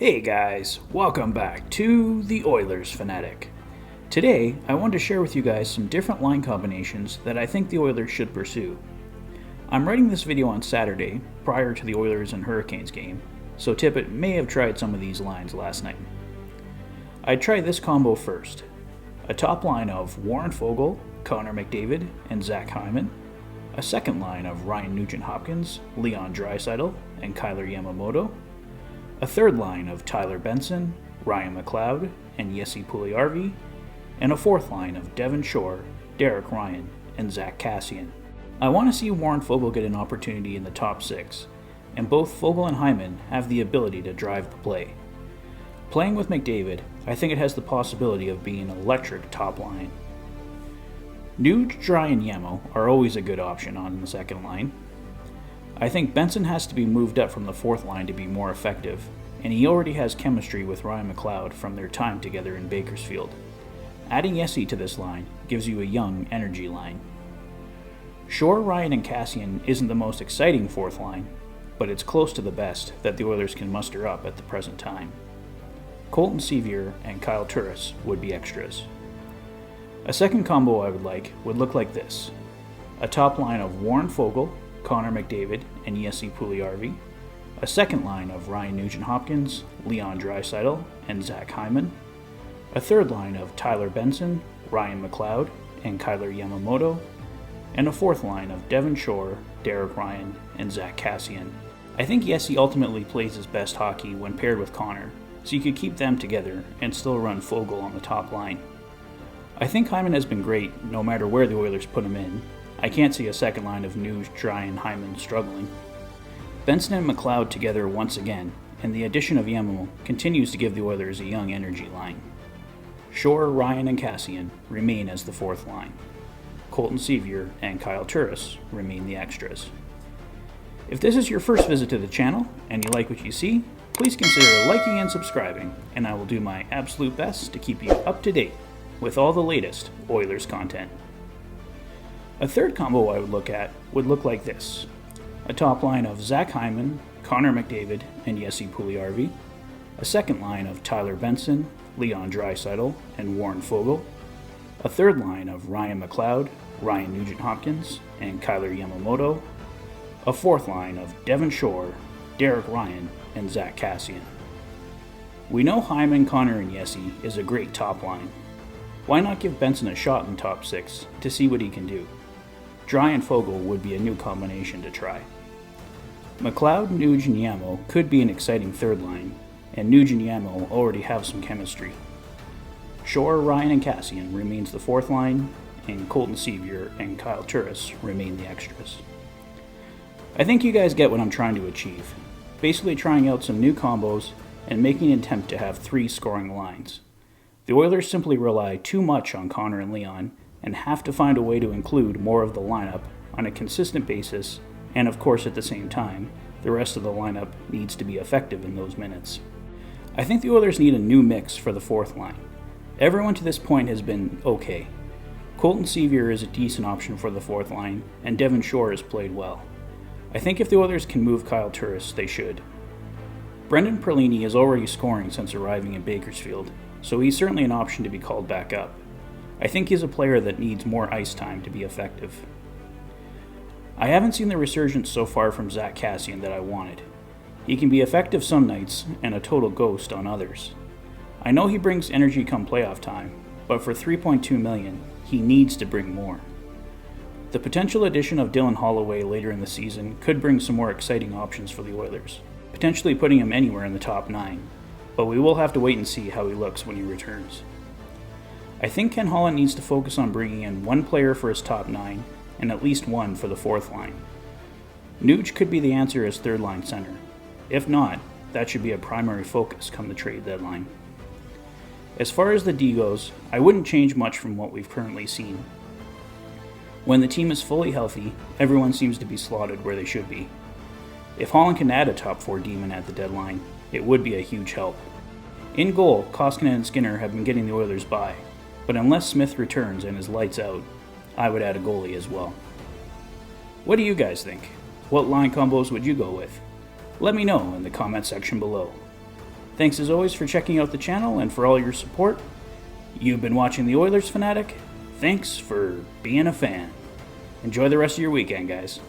Hey guys, welcome back to the Oilers Fanatic. Today, I want to share with you guys some different line combinations that I think the Oilers should pursue. I'm writing this video on Saturday, prior to the Oilers and Hurricanes game, so Tippett may have tried some of these lines last night. I'd try this combo first. A top line of Warren Foegele, Connor McDavid, and Zach Hyman. A second line of Ryan Nugent-Hopkins, Leon Draisaitl, and Kailer Yamamoto. A third line of Tyler Benson, Ryan McLeod, and Jesse Puljujarvi, and a fourth line of Devin Shore, Derek Ryan, and Zach Kassian. I want to see Warren Foegele get an opportunity in the top six, and both Foegele and Hyman have the ability to drive the play. Playing with McDavid, I think it has the possibility of being an electric top line. Nuge, Dry, and Yamo are always a good option on the second line. I think Benson has to be moved up from the fourth line to be more effective, and he already has chemistry with Ryan McLeod from their time together in Bakersfield. Adding Jesse to this line gives you a young energy line. Shore, Ryan, and Kassian isn't the most exciting fourth line, but it's close to the best that the Oilers can muster up at the present time. Colton Sceviour and Kyle Turris would be extras. A second combo I would look like this. A top line of Warren Foegele, Connor McDavid, and Jesse Puljujarvi. A second line of Ryan Nugent-Hopkins, Leon Draisaitl, and Zach Hyman. A third line of Tyler Benson, Ryan McLeod, and Kailer Yamamoto. And a fourth line of Devin Shore, Derek Ryan, and Zach Kassian. I think Jesse ultimately plays his best hockey when paired with Connor, so you could keep them together and still run Foegele on the top line. I think Hyman has been great no matter where the Oilers put him in. I can't see a second line of Nuge, Dry, and Hyman struggling. Benson and McLeod together once again, and the addition of Yamo continues to give the Oilers a young energy line. Shore, Ryan, and Kassian remain as the fourth line. Colton Sceviour and Kyle Turris remain the extras. If this is your first visit to the channel and you like what you see, please consider liking and subscribing, and I will do my absolute best to keep you up to date with all the latest Oilers content. A third combo I would look like this. A top line of Zach Hyman, Connor McDavid, and Jesse Puljujarvi. A second line of Tyler Benson, Leon Draisaitl, and Warren Foegele. A third line of Ryan McLeod, Ryan Nugent-Hopkins, and Kailer Yamamoto. A fourth line of Devin Shore, Derek Ryan, and Zach Kassian. We know Hyman, Connor, and Jesse is a great top line. Why not give Benson a shot in the top six to see what he can do? Dry and Foegele would be a new combination to try. McLeod, Nuge, and Yamo could be an exciting third line, and Nuge and Yamo already have some chemistry. Shore, Ryan, and Kassian remains the fourth line, and Colton Sceviour and Kyle Turris remain the extras. I think you guys get what I'm trying to achieve. Basically trying out some new combos and making an attempt to have three scoring lines. The Oilers simply rely too much on Connor and Leon and have to find a way to include more of the lineup on a consistent basis, and of course at the same time, the rest of the lineup needs to be effective in those minutes. I think the Oilers need a new mix for the fourth line. Everyone to this point has been okay. Colton Sceviour is a decent option for the fourth line, and Devin Shore has played well. I think if the Oilers can move Kyle Turris, they should. Brendan Perlini is already scoring since arriving in Bakersfield, so he's certainly an option to be called back up. I think he's a player that needs more ice time to be effective. I haven't seen the resurgence so far from Zach Kassian that I wanted. He can be effective some nights and a total ghost on others. I know he brings energy come playoff time, but for $3.2 million, he needs to bring more. The potential addition of Dylan Holloway later in the season could bring some more exciting options for the Oilers, potentially putting him anywhere in the top 9, but we will have to wait and see how he looks when he returns. I think Ken Holland needs to focus on bringing in one player for his top 9 and at least one for the fourth line. Nuge could be the answer as third line center. If not, that should be a primary focus come the trade deadline. As far as the D goes, I wouldn't change much from what we've currently seen. When the team is fully healthy, everyone seems to be slotted where they should be. If Holland can add a top 4 D-man at the deadline, it would be a huge help. In goal, Koskinen and Skinner have been getting the Oilers by, but unless Smith returns and is lights out, I would add a goalie as well. What do you guys think? What line combos would you go with? Let me know in the comment section below. Thanks as always for checking out the channel and for all your support. You've been watching the Oilers Fanatic. Thanks for being a fan. Enjoy the rest of your weekend, guys.